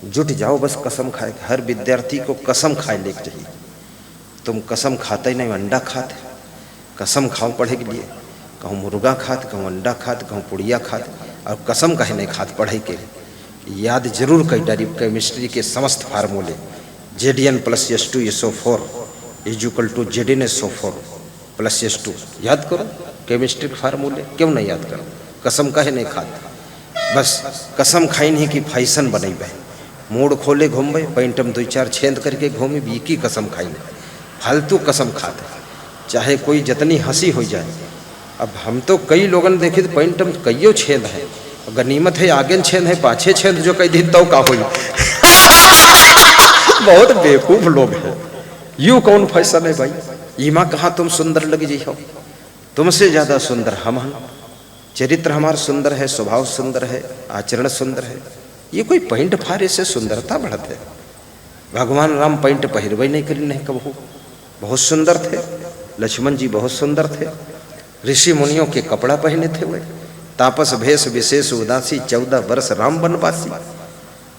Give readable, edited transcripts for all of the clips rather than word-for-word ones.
जुट जाओ बस कसम खाए। हर विद्यार्थी को कसम खाए लेके चाहिए। तुम कसम खाते ही नहीं, अंडा खाते, कसम खाओ पढ़े के लिए। कहूँ मुर्गा खाते, कहूँ अंडा खाते, कहूँ पुड़िया खाते, और कसम कहे नहीं खाते पढ़ाई के। याद जरूर कर डारी केमिस्ट्री के समस्त फार्मूले। Zn + S2 SO4 = Zn SO4 + S2 याद करो केमिस्ट्री के फार्मूले। क्यों नहीं याद करो? कसम कहे नहीं खाते। बस कसम खाई नहीं कि फैशन बनेबे, मूड खोले घूमबे, पैंट में 2-4 छेद करके घूमी भी की कसम खाई नहीं। फालतू कसम खाते, चाहे कोई जितनी हंसी हो जाए। अब हम तो कई लोगन देखे तो पैंट में कईयों छेद है, गनीमत है आगे छेद है पाछे छेद जो कई दिन तो का हुई। बहुत बेवकूफ लोग हैं। यूं कौन फैशन है भाई? ईमा कहाँ तुम सुंदर लगी जी हो? तुमसे ज्यादा सुंदर हम हैं। चरित्र हमारा सुंदर है, स्वभाव सुंदर है, आचरण सुंदर है। ये कोई पैंट फारे से सुंदरता बढ़त है? भगवान राम पैंट पहिरवे नहीं करी नहीं कबहू, बहुत सुंदर थे। लक्ष्मण जी बहुत सुंदर थे। ऋषि मुनियों के कपड़ा पहने थे वे। तापस भेष विशेष उदासी, 14 वर्ष राम वनवासी।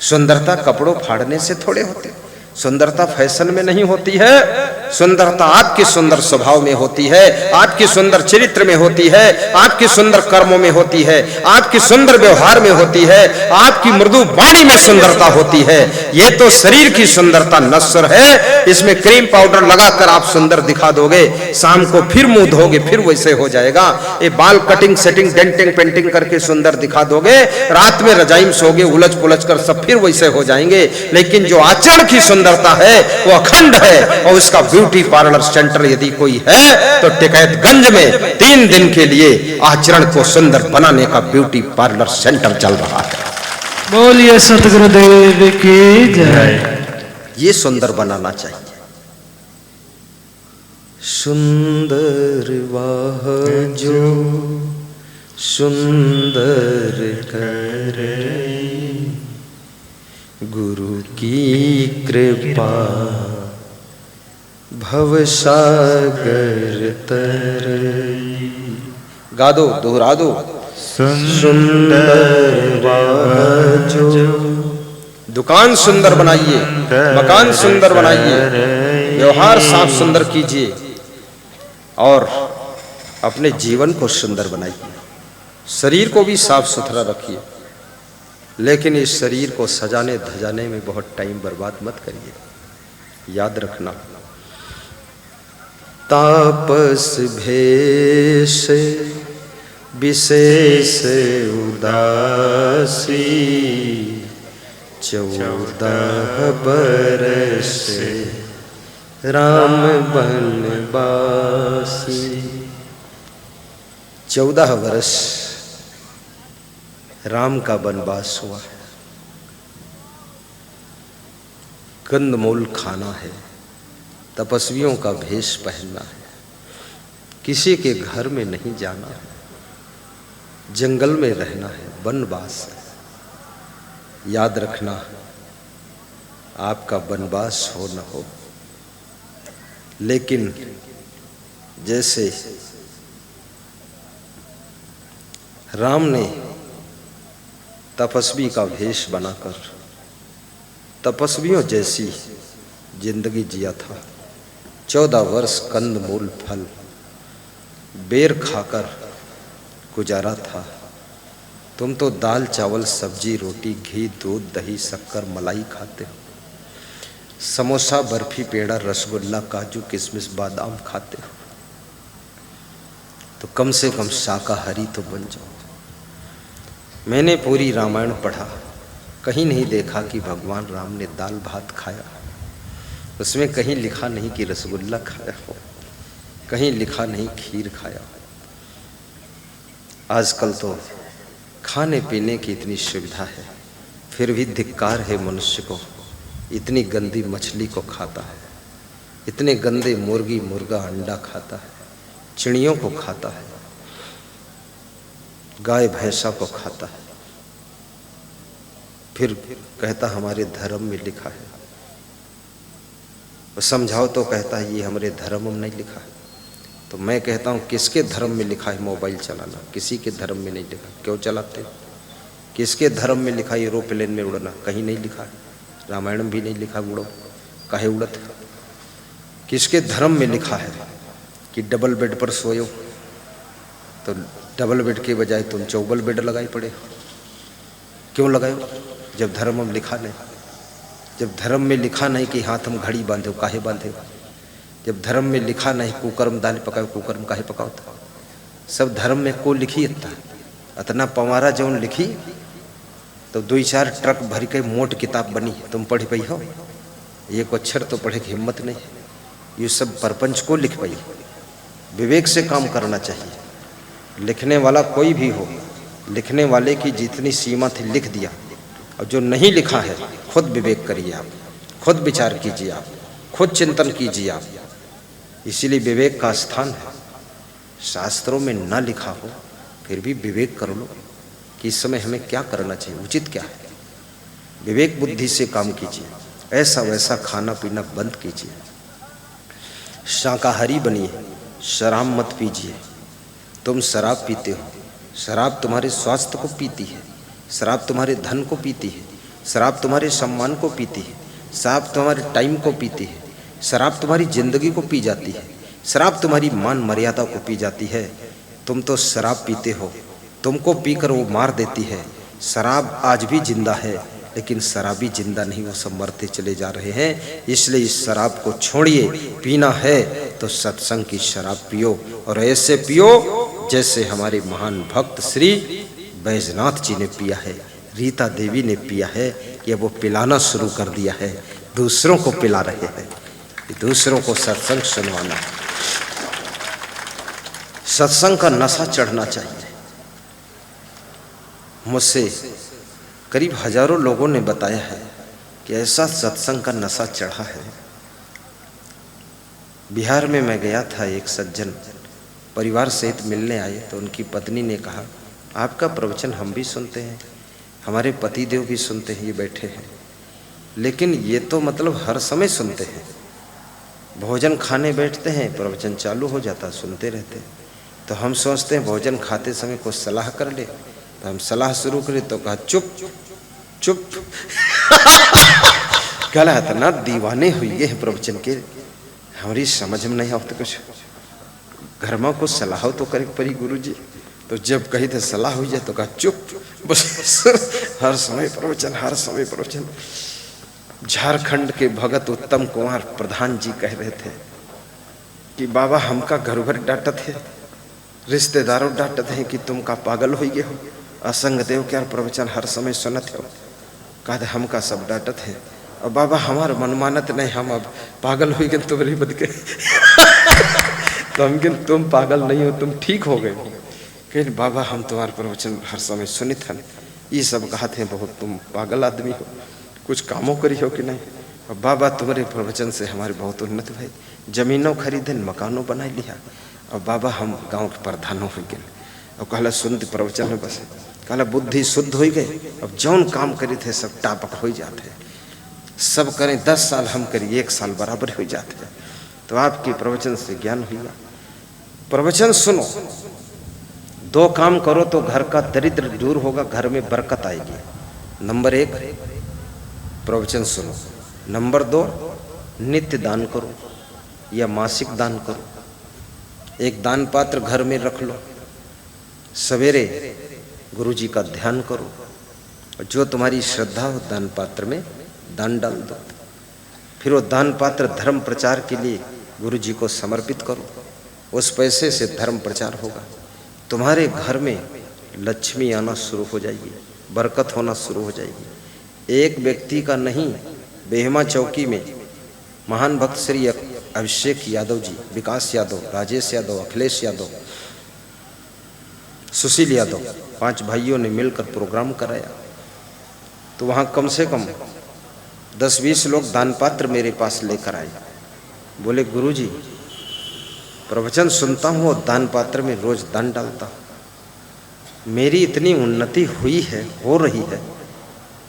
सुंदरता कपड़ों फाड़ने से थोड़े होते। सुंदरता फैशन में नहीं होती है। सुंदरता आपके सुंदर स्वभाव में होती है, आपके सुंदर चरित्र में होती है, आपके सुंदर कर्मों में होती है, आपके सुंदर व्यवहार में होती है, आपकी मृदु वाणी में सुंदरता होती है। ये तो शरीर की सुंदरता नश्वर है। इसमें क्रीम पाउडर लगाकर आप सुंदर दिखा दोगे, शाम को फिर मुंह धोगे फिर वैसे हो जाएगा। ये बाल कटिंग सेटिंग डेंटिंग पेंटिंग करके सुंदर दिखा दोगे, रात में रजाई में सोगे उलझ पुलझ कर सब फिर वैसे हो जाएंगे। लेकिन जो आचरण की सुंदरता है वो अखंड है। और उसका ब्यूटी पार्लर सेंटर यदि कोई है तो टिकैतगंज में 3 दिन के लिए आचरण को सुंदर बनाने का ब्यूटी पार्लर सेंटर चल रहा है। बोलिए सतगुरुदेव की जय। ये सुंदर बनाना चाहिए। सुंदर वाह जो सुंदर करे, गुरु की कृपा भवसागर तरे। गा दो, दोहरा दो। सुंदर वाह जो, दुकान सुंदर बनाइए, मकान सुंदर बनाइए, व्यवहार साफ सुंदर कीजिए और अपने जीवन को सुंदर बनाइए। शरीर को भी साफ सुथरा रखिए, लेकिन इस शरीर को सजाने धजाने में बहुत टाइम बर्बाद मत करिए। याद रखना, तापस भेष विशेष उदासी, 14 बरस राम वनवासी। 14 वर्ष राम का वनवास हुआ है। कंदमूल खाना है, तपस्वियों का भेष पहनना है, किसी के घर में नहीं जाना है, जंगल में रहना है, वनवास है। याद रखना, आपका वनवास हो न हो, लेकिन जैसे राम ने तपस्वी का भेष बनाकर तपस्वियों जैसी जिंदगी जिया था। 14 वर्ष कंदमूल फल बेर खाकर गुजारा था। तुम तो दाल चावल सब्जी रोटी घी दूध दही शक्कर मलाई खाते हो, समोसा बर्फी पेड़ा रसगुल्ला काजू किशमिश बादाम खाते हो। तो कम से कम शाकाहारी तो बन जाओ। मैंने पूरी रामायण पढ़ा, कहीं नहीं देखा कि भगवान राम ने दाल भात खाया। उसमें कहीं लिखा नहीं कि रसगुल्ला खाया हो, कहीं लिखा नहीं खीर खाया। आजकल तो खाने पीने की इतनी सुविधा है, फिर भी धिक्कार है मनुष्य को, इतनी गंदी मछली को खाता है, इतने गंदे मुर्गी मुर्गा अंडा खाता है, चिड़ियों को खाता है, गाय भैंसा को खाता है। फिर कहता हमारे धर्म में लिखा है। समझाओ तो कहता है ये हमारे धर्म में नहीं लिखा है। तो मैं कहता हूँ किसके धर्म में लिखा है मोबाइल चलाना? किसी के धर्म में नहीं लिखा। क्यों चलाते हो? किसके धर्म में लिखा है एरोप्लेन में उड़ना? कहीं नहीं लिखा है। रामायण में भी नहीं लिखा उड़ो, काहे उड़त। किसके धर्म में लिखा है कि डबल बेड पर सोयो, तो डबल बेड के बजाय तुम चौबल बेड लगाई पड़े। क्यों लगाए? जब धर्म में लिखा नहीं। जब धर्म में लिखा नहीं कि हाथ हम घड़ी बांधे, काहे बांधे? जब धर्म में लिखा नहीं कुकर्म दाल पकाओ, कुकर्म काहे पकाओ था? सब धर्म में को लिखी अतना पवारा जौन लिखी, तो 2-4 ट्रक भर के मोट किताब बनी, तुम पढ़ पाई हो? एक अक्षर तो पढ़े की हिम्मत नहीं। ये सब परपंच को लिख पाई। विवेक से काम करना चाहिए। लिखने वाला कोई भी हो, लिखने वाले की जितनी सीमा थी लिख दिया, और जो नहीं लिखा है खुद विवेक करिए आप, खुद विचार कीजिए आप, खुद चिंतन कीजिए आप। इसीलिए विवेक का स्थान है। शास्त्रों में ना लिखा हो फिर भी विवेक कर लो कि इस समय हमें क्या करना चाहिए, उचित क्या है। विवेक बुद्धि से काम कीजिए, ऐसा वैसा खाना पीना बंद कीजिए, शाकाहारी बनिए, शराब मत पीजिए। तुम शराब पीते हो, शराब तुम्हारे स्वास्थ्य को पीती है, शराब तुम्हारे धन को पीती है, शराब तुम्हारे सम्मान को पीती है, शराब तुम्हारे टाइम को पीती है, शराब तुम्हारी जिंदगी को पी जाती है, शराब तुम्हारी मान मर्यादा को पी जाती है। तुम तो शराब पीते हो, तुमको पीकर वो मार देती है। शराब आज भी जिंदा है, लेकिन शराबी जिंदा नहीं, वो सब मरते चले जा रहे हैं। इसलिए इस शराब को छोड़िए। पीना है तो सत्संग की शराब पियो, और ऐसे पियो जैसे हमारे महान भक्त श्री बैजनाथ जी ने पिया है, रीता देवी ने पिया है। कि वो पिलाना शुरू कर दिया है, दूसरों को पिला रहे हैं, दूसरों को सत्संग सुनवाना। सत्संग का नशा चढ़ना चाहिए। मुझसे करीब हजारों लोगों ने बताया है कि ऐसा सत्संग का नशा चढ़ा है। बिहार में मैं गया था, एक सज्जन परिवार सहित मिलने आए, तो उनकी पत्नी ने कहा, आपका प्रवचन हम भी सुनते हैं, हमारे पति देव भी सुनते हैं, ये बैठे हैं, लेकिन ये तो मतलब हर समय सुनते हैं। भोजन खाने बैठते हैं, प्रवचन चालू हो जाता, सुनते रहते हैं। तो हम सोचते हैं भोजन खाते समय कुछ सलाह कर ले, तो हम सलाह शुरू करें तो कहा चुप चुप। कहला इतना दीवाने हुए हैं प्रवचन के, हमारी समझ में नहीं आता कुछ। घर में कुछ सलाह तो करे परी गुरु जी, तो जब कही थे सलाह हुई जाए तो कहा चुप बस। हर समय प्रवचन, हर समय प्रवचन। झारखंड के भगत उत्तम कुमार प्रधान जी कह रहे थे कि बाबा हमका घर भर डांटत है, रिश्तेदारों डांटत हैं कि तुम का पागल हो गए हो, असंग देव क्या प्रवचन हर समय सुनत हो। कहा हमका सब डांटत है, और बाबा हमार मन मानत नहीं, हम अब पागल हो गए तुम्हारी बद के। तो हम कहते तुम पागल नहीं हो, तुम ठीक हो गए। कहीं बाबा हम तुम्हारे प्रवचन हर समय सुनित हैं, ये सब कहते हैं बहुत तुम पागल आदमी हो, कुछ कामों करी हो कि नहीं। और बाबा तुम्हारे प्रवचन से हमारे बहुत उन्नत भाई, जमीनों खरीदे, मकानों बना लिया, और बाबा हम गांव के प्रधानों हो गए। और कहला सुनते प्रवचन में बस कहला बुद्धि शुद्ध हो गए, अब जौन काम करे थे सब टापक हो जाते हैं, सब करें 10 साल हम करें 1 साल बराबर हो जाते हैं। तो आपके प्रवचन से ज्ञान हुआ। प्रवचन सुनो, 2 काम करो तो घर का दरिद्र दूर होगा, घर में बरकत आएगी। नंबर 1 प्रवचन सुनो, नंबर 2 नित्य दान करो या मासिक दान करो। एक दान पात्र घर में रख लो, सवेरे गुरु जी का ध्यान करो, और जो तुम्हारी श्रद्धा हो दान पात्र में दान डाल दो। फिर वो दान पात्र धर्म प्रचार के लिए गुरु जी को समर्पित करो, उस पैसे से धर्म प्रचार होगा। तुम्हारे घर में लक्ष्मी आना शुरू हो जाएगी, बरकत होना शुरू हो जाएगी। एक व्यक्ति का नहीं, बेहमा चौकी में महान भक्त श्री अभिषेक यादव जी, विकास यादव, राजेश यादव, अखिलेश यादव, सुशील यादव, 5 भाइयों ने मिलकर प्रोग्राम कराया। तो वहाँ कम से कम 10-20 लोग दान पात्र मेरे पास लेकर आए। बोले गुरुजी प्रवचन सुनता हूँ और दान पात्र में रोज दान डालता हूँ, मेरी इतनी उन्नति हुई है, हो रही है,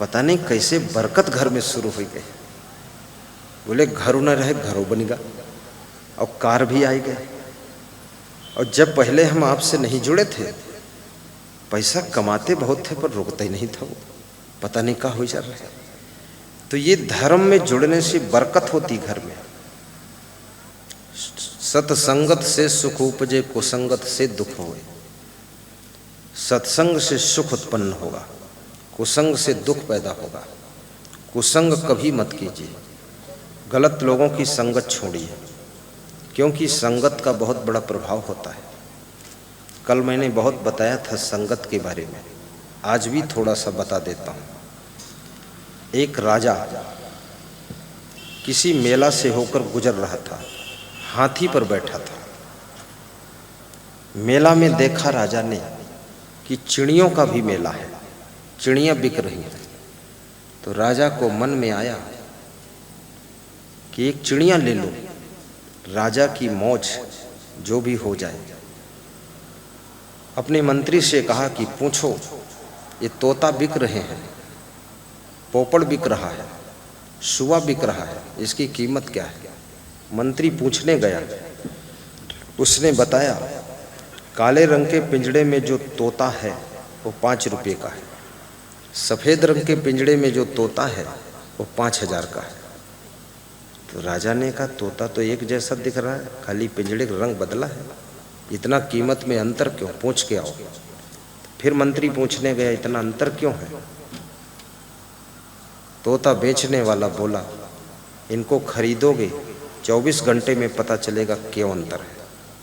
पता नहीं कैसे बरकत घर में शुरू हो गई। बोले घर न रहे घरों बनेगा, और कार भी आई गए। और जब पहले हम आपसे नहीं जुड़े थे, पैसा कमाते बहुत थे पर रुकता ही नहीं था वो, पता नहीं क्या हो जा रहा है। तो ये धर्म में जुड़ने से बरकत होती घर में। सत्संगत से सुख उपजे, कुसंगत से दुख होए। सत्संग से सुख उत्पन्न होगा, कुसंग से दुख पैदा होगा। कुसंग कभी मत कीजिए, गलत लोगों की संगत छोड़िए, क्योंकि संगत का बहुत बड़ा प्रभाव होता है। कल मैंने बहुत बताया था संगत के बारे में, आज भी थोड़ा सा बता देता हूँ। एक राजा किसी मेला से होकर गुजर रहा था, हाथी पर बैठा था। मेला में देखा राजा ने कि चिड़ियों का भी मेला है, चिड़ियाँ बिक रही हैं। तो राजा को मन में आया कि एक चिड़िया ले लो, राजा की मौज जो भी हो जाए। अपने मंत्री से कहा कि पूछो, ये तोता बिक रहे हैं, पोपड़ बिक रहा है, सुआ बिक रहा है, इसकी कीमत क्या है? मंत्री पूछने गया, उसने बताया काले रंग के पिंजड़े में जो तोता है वो 5 रुपये का है, सफ़ेद रंग के पिंजड़े में जो तोता है वो 5000 का है। तो राजा ने कहा तोता तो एक जैसा दिख रहा है, खाली पिंजड़े का रंग बदला है, इतना कीमत में अंतर क्यों? पूछ के आओ। फिर मंत्री पूछने गया इतना अंतर क्यों है? तोता बेचने वाला बोला इनको खरीदोगे 24 घंटे में पता चलेगा क्यों अंतर है,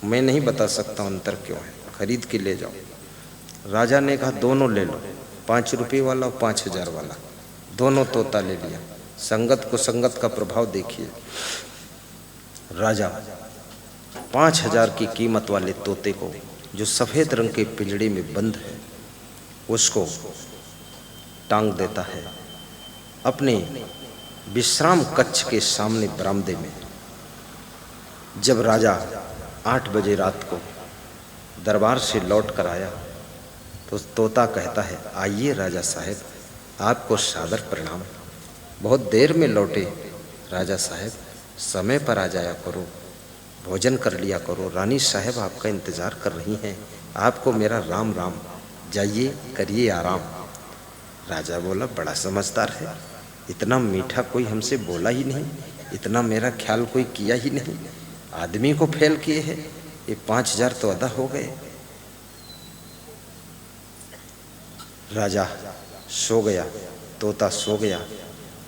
मैं नहीं बता सकता अंतर क्यों है, खरीद के ले जाओ। राजा ने कहा दोनों ले लो, 5 रुपये वाला और 5000 वाला, दोनों तोता ले लिया। संगत को संगत का प्रभाव देखिए। राजा 5000 की कीमत वाले तोते को, जो सफ़ेद रंग के पिंजड़े में बंद है, उसको टांग देता है अपने विश्राम कक्ष के सामने बरामदे में। जब राजा 8 बजे रात को दरबार से लौट कर आया तो तोता कहता है आइए राजा साहब, आपको सादर प्रणाम। बहुत देर में लौटे राजा साहब, समय पर आ जाया करो, भोजन कर लिया करो, रानी साहब आपका इंतज़ार कर रही हैं, आपको मेरा राम राम, जाइए करिए आराम। राजा बोला बड़ा समझदार है, इतना मीठा कोई हमसे बोला ही नहीं, इतना मेरा ख्याल कोई किया ही नहीं, आदमी को फेल किए हैं, ये 5000 तो अदा हो गए। राजा सो गया, तोता सो गया।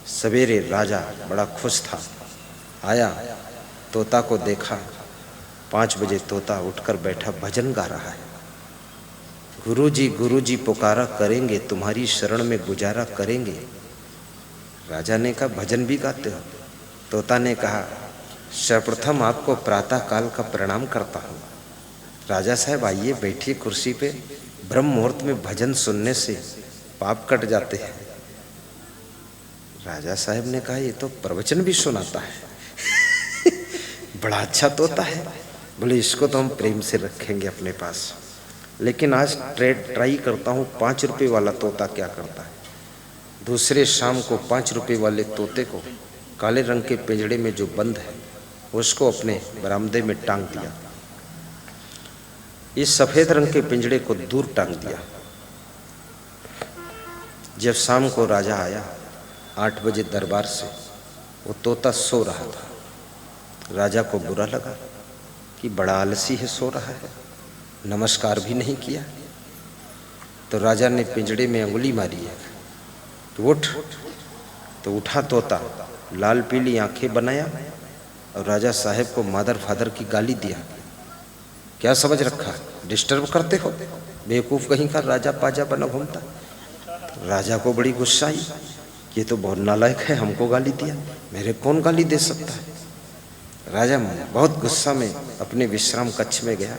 सवेरे राजा बड़ा खुश था, आया तोता को देखा, 5 बजे तोता उठकर बैठा भजन गा रहा है। गुरुजी पुकारा करेंगे, तुम्हारी शरण में गुजारा करेंगे। राजा ने कहा भजन भी गाते हो? तोता ने कहा सर्वप्रथम आपको प्रातः काल का प्रणाम करता हूँ। राजा साहब आइए बैठिए कुर्सी पे, ब्रह्म मुहूर्त में भजन सुनने से पाप कट जाते हैं। राजा साहब ने कहा ये तो प्रवचन भी सुनाता है बड़ा अच्छा तोता है। बोले इसको तो हम प्रेम से रखेंगे अपने पास, लेकिन आज ट्राई करता हूँ 5 रुपये वाला तोता क्या करता है। दूसरे शाम को 5 रुपये वाले तोते को काले रंग के पिंजड़े में जो बंद है उसको अपने बरामदे में टांग दिया, इस सफ़ेद रंग के पिंजड़े को दूर टांग दिया। जब शाम को राजा आया 8 बजे दरबार से, वो तोता सो रहा था। राजा को बुरा लगा कि बड़ा आलसी है, सो रहा है, नमस्कार भी नहीं किया। तो राजा ने पिंजड़े में अंगुली मारी है, तो उठ। तो उठा तोता, लाल पीली आंखें बनाया और राजा साहब को मादर फादर की गाली दिया। क्या समझ रखा, डिस्टर्ब करते हो, बेवकूफ़ कहीं का राजा पाजा बना घूमता। राजा को बड़ी गुस्सा आई, ये तो बहुत नालायक है, हमको गाली दिया, मेरे कौन गाली दे सकता है। राजा बहुत गुस्सा में अपने विश्राम कक्ष में गया।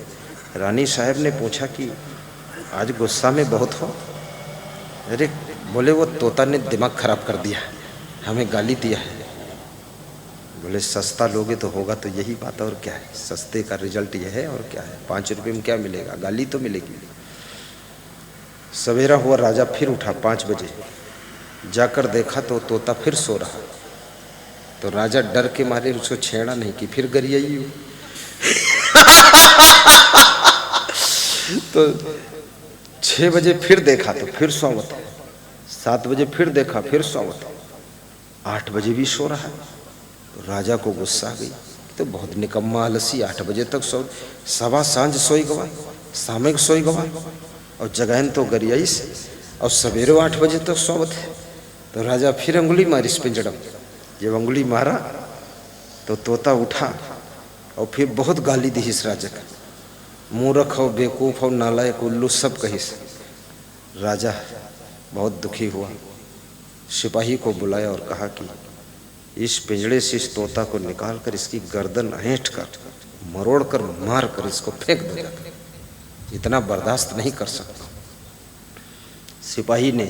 रानी साहब ने पूछा कि आज गुस्सा में बहुत हो? अरे बोले वो तोता ने दिमाग खराब कर दिया, हमें गाली दिया है। बोले सस्ता लोगे तो होगा तो यही बात, और क्या है, सस्ते का रिजल्ट यह है, और क्या है, 5 रुपये में क्या मिलेगा, गाली तो मिलेगी। सवेरा हुआ, राजा फिर उठा 5 बजे, जाकर देखा तो तोता फिर सो रहा। तो राजा डर के मारे उसको छेड़ा नहीं कि फिर गरियाई हो तो 6 बजे फिर देखा तो फिर स्वागत है, 7 बजे फिर देखा फिर स्वागत है। 8 बजे भी सो रहा है। तो राजा को गुस्सा आ गई, तो बहुत निकम्मा आलसी, 8 बजे तक सो, सवा सांझ सोई गवा, सामयिक सोई गवा, और जगहन तो गरियाई से, और सवेरे 8 बजे तक सोवत है। तो राजा फिर अंगुली मारी इस पिंजड़म। जब अंगुली मारा तो तोता उठा और फिर बहुत गाली दी इस राजा का, मूर्ख हो, बेवकूफ हो, नालायक, उल्लू सब कहिस। राजा बहुत दुखी हुआ, सिपाही को बुलाया और कहा कि इस पिंजड़े से इस तोता को निकाल कर इसकी गर्दन ऐंठ कर, मरोड़ कर, मार कर इसको फेंक दो, इतना बर्दाश्त नहीं कर सकता। सिपाही ने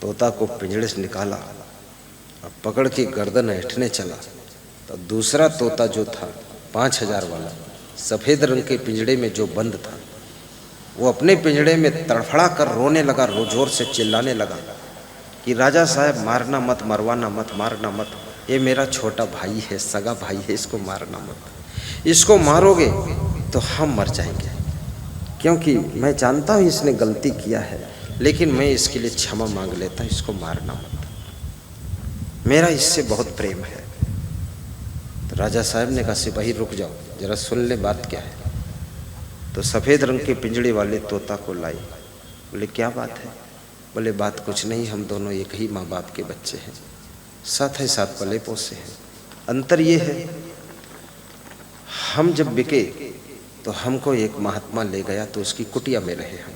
तोता को पिंजड़े से निकाला और पकड़ के गर्दन ऐंठने चला। तो दूसरा तोता जो था 5000 वाला, सफ़ेद रंग के पिंजड़े में जो बंद था, वो अपने पिंजड़े में तड़फड़ा कर रोने लगा, जोर से चिल्लाने लगा कि राजा साहब मारना मत, मरवाना मत, मारना मत, ये मेरा छोटा भाई है, सगा भाई है, इसको मारना मत, इसको मारोगे तो हम मर जाएंगे, क्योंकि मैं जानता हूँ इसने गलती किया है, लेकिन मैं इसके लिए क्षमा मांग लेता, इसको मारना मत, मेरा इससे बहुत प्रेम है। तो राजा साहब ने कहा सिपाही रुक जाओ, जरा सुन ले बात क्या है। तो सफ़ेद रंग के पिंजड़े वाले तोता को लाई। बोले क्या बात है? बोले बात कुछ नहीं, हम दोनों एक ही माँ बाप के बच्चे हैं, साथ ही साथ पले पोसे हैं। अंतर ये है, हम जब बिके तो हमको एक महात्मा ले गया, तो उसकी कुटिया में रहे हम।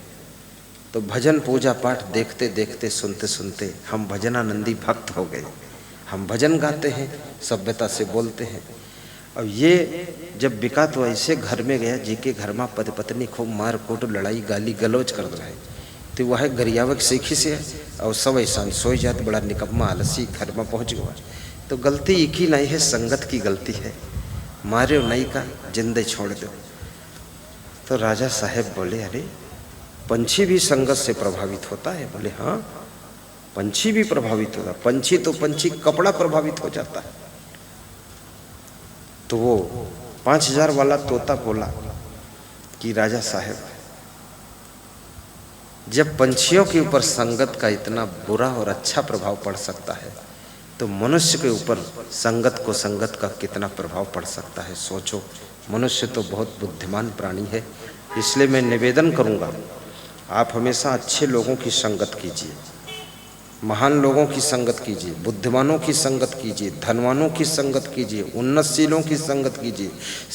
तो भजन पूजा पाठ देखते देखते, सुनते सुनते हम भजनानंदी भक्त हो गए। हम भजन गाते हैं, सभ्यता से बोलते हैं। और ये जब बिका तो ऐसे घर में गया जी के घर में पति पत्नी खूब मार कूट, लड़ाई, गाली गलौज कर रहे। तो वह गरियावक सीखी से है, और सब ऐसा सोई जात, बड़ा निकम्मा आलसी घर में पहुँच गया। तो गलती एक ही नहीं है, संगत की गलती है, मारे नहीं का जिंदे छोड़ दो। तो राजा साहब बोले अरे पंछी भी संगत से प्रभावित होता है? बोले हाँ, पंछी भी प्रभावित होता। पंछी तो पंछी कपड़ा प्रभावित हो जाता है। तो वो 5000 वाला तोता बोला कि राजा साहब, जब पंछियों के ऊपर संगत का इतना बुरा और अच्छा प्रभाव पड़ सकता है, तो मनुष्य के ऊपर संगत का कितना प्रभाव पड़ सकता है, सोचो। मनुष्य तो बहुत बुद्धिमान प्राणी है, इसलिए मैं निवेदन करूंगा, आप हमेशा अच्छे लोगों की संगत कीजिए, महान लोगों की संगत कीजिए, बुद्धिमानों की संगत कीजिए, धनवानों की संगत कीजिए, उन्नतशीलों की संगत कीजिए,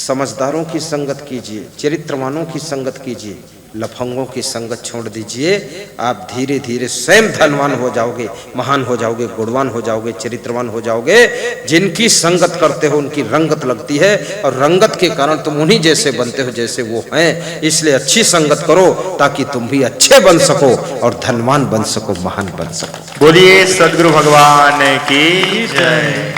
समझदारों की संगत कीजिए, चरित्रवानों की संगत कीजिए। लफंगों की संगत छोड़ दीजिए, आप धीरे धीरे स्वयं धनवान हो जाओगे, महान हो जाओगे, गुणवान हो जाओगे, चरित्रवान हो जाओगे। जिनकी संगत करते हो उनकी रंगत लगती है, और रंगत के कारण तुम उन्हीं जैसे बनते हो जैसे वो हैं। इसलिए अच्छी संगत करो ताकि तुम भी अच्छे बन सको और धनवान बन सको, महान बन सको। बोलिए सद्गुरु भगवान की जय।